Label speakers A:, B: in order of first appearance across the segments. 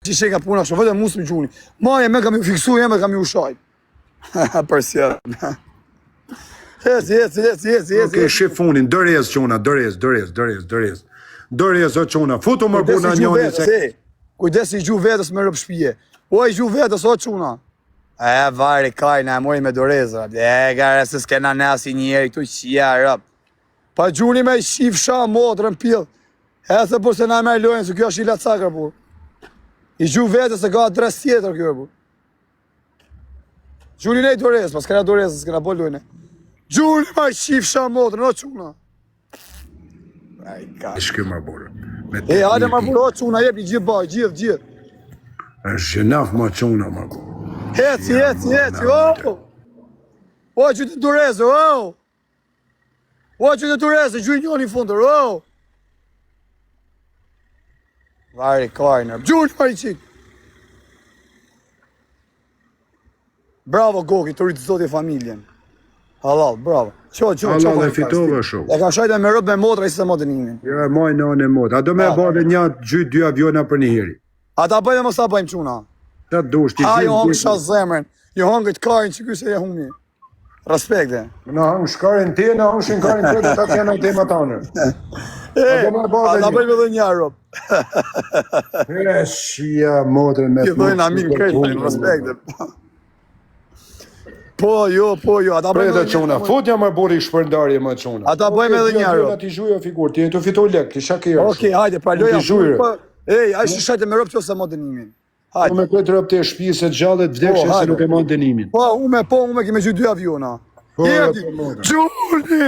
A: që sheka puna kështë, vete musë më gjuni. Maje me kam ju fiksu, me kam ju shajt. Përsjet. Eci.
B: Okej, shif funin, dërjes quna, dërjes. Dërjes o quna, futu më puna njoni se...
A: Kujdes i gju vetës me rëpë shpije. O i gju vetës o quna. Vari kajna e mori me doreza. Gare se s'kena nasi njeri këtu qia rëp. Pa gjuni me i shif sha motrën pil. Se por se na me lojnë, se kjo është i lacakër por. I gju vetës se ka adres tjetër kjo por. Gjuni ne i dorez, pas s'kena doreza, s'kena bo lojnë. Gjuni me i shif sha motrën, o quna.
B: Ishke më burë.
A: Hajde më burë, o quna, jep i gjithë baj, gjithë.
B: është gjenaf më quna më burë.
A: Eci, o! O, që të dorezë, o! O, që të dorezë, gjuj njoni fundër, o! Vari kajnër, gjurë një pari qikë. Bravo, Goki, të rritë zoti familjen. Halal, bravo.
B: Halal e fitove shumë.
A: E ka shajtë me rëbë me motra, i se motë njëmin.
B: Ja, maj në anë e motë. A do me bërë një gjytë 2 aviona për një heri.
A: A ta bëjmë mos ta bëjmë quna.
B: Ta dush, ti
A: a, jo hongë shas zemrën. Jo hongë të karin që kysë e humi. Respekte.
B: Në hongë shkarin ti, në hongë shkarin të të të të tema tanë.
A: A ta bëjmë edhe një rëbë.
B: Shia, motrën me...
A: Ti dojnë amin krejtë, respekte. Po, jo, a ta bëjmë edhe një
B: quna, futja më buri shpërndarje më quna.
A: A ta bëjmë edhe një rëbë.
B: Ti zhujo figur, ti e të fitoj lek, ti shakirë.
A: Okej, hajde, pra loja. Ej, a ishte shajtë me rëbë që ose më dënimin.
B: Po me këtë rëbë të shpisë të gjallet vdekshë se nuk e më dënimin.
A: Po, ume kime gjy 2 aviona. Gjuni!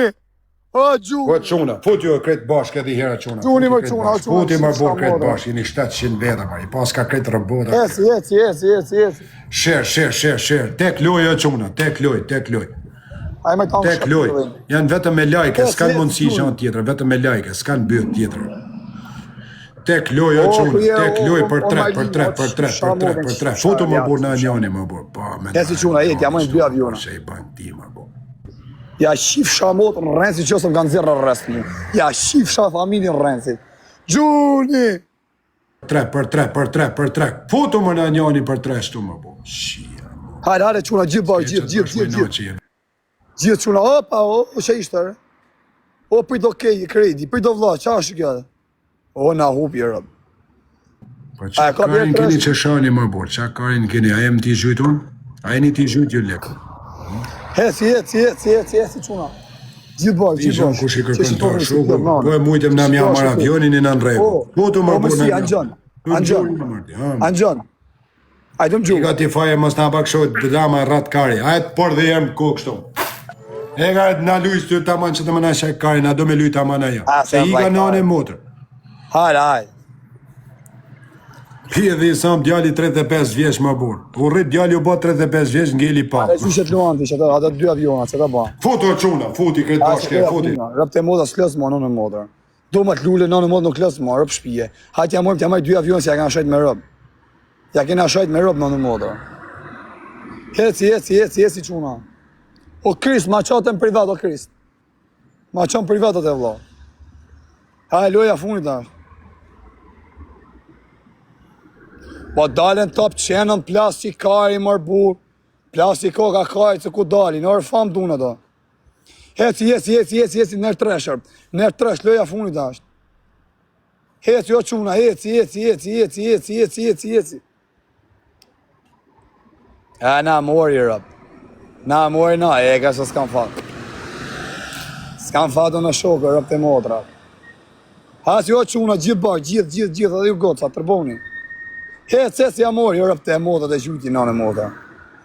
A: O, gjuni!
B: Po, quna, fut ju e kretë bashkë edhe i hera quna.
A: Gjuni më quna,
B: futi më bërë kretë bashkë, jeni 700 veta ma, i pas ka kretë rëbota.
A: Eci.
B: Sher, tek loj o quna, tek loj. Tek loj, janë vetëm me lajke, s'kan mundësi që anë tjetër, vetëm me lajke, s'kan bëjt tjetër. Tek loj o qunë, tek loj për tre. Futu më burë në njani më burë.
A: Eci quna, jeti, jamojnë 2 aviona.
B: Se i banë ti më burë.
A: Ja shif shamot në rënsi që ose më kanë zirë në rrest mu. Ja shif sha familjen në rënsi. Gjuni!
B: Për tre. Futu më në njani për 3 shtu më burë. Shia më.
A: Hajde, quna, gjithë baj, gjithë. Gjithë quna, opa, që ishte, re? O, për do kredi, për do vla, qa është kjo? O, na hupi, rëbë.
B: Po qa karin keni që shani më burë, qa karin keni, a jem ti gjytun? A jeni ti gjyt ju lekë?
A: Heci, quna. Gjithë baj.
B: Ti zonë kush i kërkën të shukë, po e mujtëm në mja marë avionin e në në regu. Po të më burë në
A: Anxon. Ajde më
B: gjukë. I ka ti faje mës në bakshojt drama ratë kari, ajtë por dhe jem ku kështu. E ka e në lujës të taman që të më në shaj kari, na do me lujë taman aja. Se i ka në anë e motrë.
A: Hajde.
B: Pi edhe i samë djali 35 vjeç më burë. U rrit djali u bot 35 vjeç ngeli pa.
A: Ate që shetë luanti, që ata 2 aviona, që ta ba.
B: Futu e quna, futi kretë bashke, futi.
A: Rëpë të moda s'klës më, në modrë. Do më të lulle, në modë nuk klës më, rëpë shpije. Hajtë t'ja mojmë 2 aviona, që ja kena shajt me rëpë. Ja kena shajt me rëpë në modrë. Heci quna. O Krist, ma qatën privat, o Krist. Ma qatën privat, o te vla. Hajde, loja funit da. Po dalen top qenën plastikari mërë burë. Plastiko ka kajtë se ku dalin, në famë dune da. Heci, nërë treshër. Nërë tresh, loja funit da është. Heci, o quna, heci. Na mori rëpë. Na mori e ka se s'kan fatë. S'kan fatë në shokë, rëpë të motra. Hasi o quna, gjithë bakë, gjithë, edhe ju gotë, sa tërboni. Heci ja mori, rëpë të motra dhe gjyti në motra.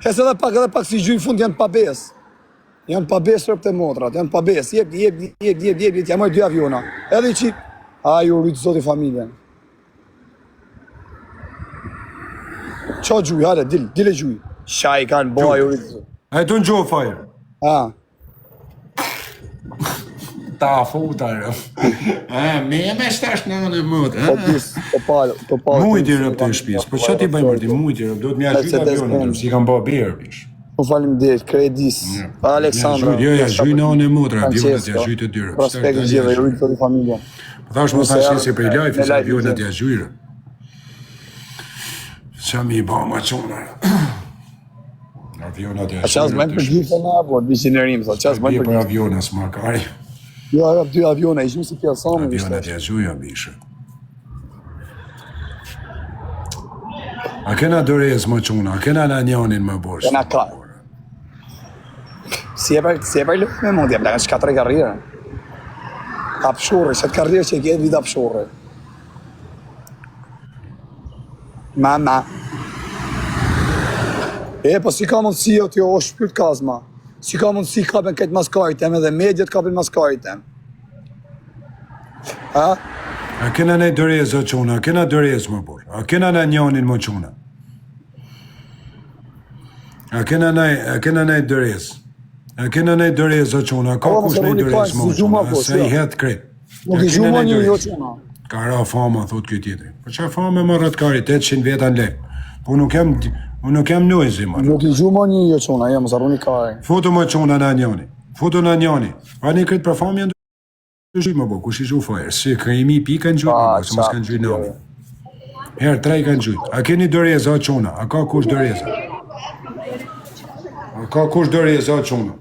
A: Heci edhe pak si gjynë fund janë pabes. Janë pabes rëpë të motra, janë pabes, jep, ja mori 2 aviona. Edhe i qik, ju rritë zoti familjen. Qa gjuj, hajde, dile gjuj. Shaj kanë bëj u rritë.
B: A të në gjohë fajrë? Ta futa rëf. Me shtash në në mëtë. Mujti rëp të shpis, për që ti bëjmë rëti mujti rëp, do të mja gjyta avionë, si kam bëj birë, bish.
A: Po falim dhe, kredis, Aleksandra.
B: Ja gjyj në anë e mëtë, avionët ja gjyj të dyre.
A: Prospekt gjithë, rritë të familja.
B: Po thash më thashin se prej lajfi, se avionët ja gjyjre. Qa mi ba ma qona? Avionat e
A: A qas bëjmë për gjithë në abor, vizinerim, thot, qas bëjmë për
B: për avionat s'makari.
A: Jo, arab 2 aviona, ishim si pja samë.
B: Avionat e gjuja bishë. A kena dorez më quna, a kena në njanin më borsh?
A: Kena ka. Si e për lëpë me mund, jam nga 4 karrierë. Apshurri, që të karrierë që i kjetë vit apshurri. Ma. E, po si ka mundësi o t'jo është shpyrt kazma. Si ka mundësi kapen këtë maskajtem edhe mediat kapen maskajtem. Ha?
B: A kena nej dorez o quna, a kena dorez më borsh? A kena në njanin më quna? A kena nej dorez? A kena nej dorez o quna, ka kush nej dorez më quna, se i hetë kret.
A: Nuk i gjumë një jo quna.
B: Ka ra fama, thot kjo tjetëri. Po që fama më rëtkarit, 800 vetan lek. Po nuk jem nojzi, marë.
A: Nuk i gjumë një jo quna, jam zaruni kare.
B: Foto më quna në njani. Foto në njani. Pa një kretë për famja ndë shqy më bo, kush i gju fajrë. Si krejimi pi kanë gjujt, më bo, se mos kanë gjujt nëmi. Herë, 3 kanë gjujt. A keni doreza o quna? A ka kush doreza? A ka kush doreza o quna?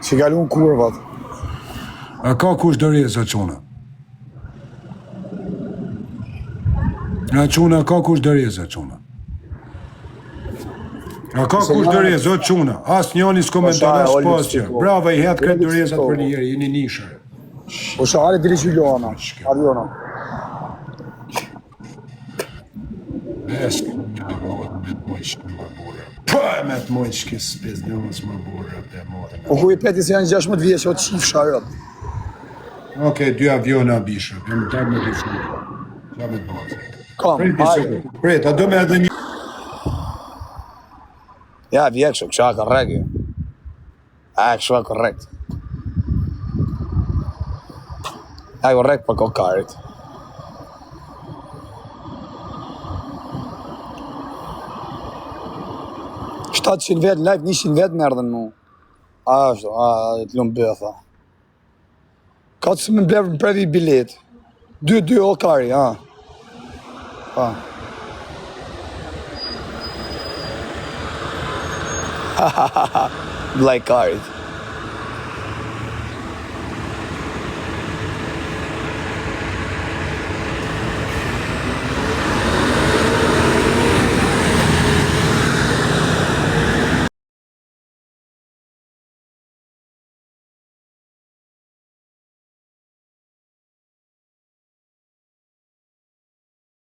A: Që galun kurvat.
B: A ka kush doreza o quna? A quna, ka kush doreza quna? A ka kush doreza o quna? As njani s'komentar, as pas që. Bravo, i hetë kretë dorezat për njerë, jeni nishër.
A: O shahare diri që lona, aviona.
B: Esk, me të mojshkë më burë. Pa, me të mojshkë s'peznës më burë dhe more.
A: Po ku i peti se janë 16 vjeqë, o të qifë rëtë.
B: Okej, 2 aviona bishë, jam të me të shumë. Qa me të bazë.
A: Kam, hajde.
B: Pret, a do me edhe një...
A: Ja, vjekë, kësha korrekt, jo. Kësha korrekt. Korrekt për kokarit. $700 vetë, live 100 vetë më erdhen mu. Ashtu, të lumë bëtha. Ka të së më blevë më previ bilet. 2 o kari, Blaj karit.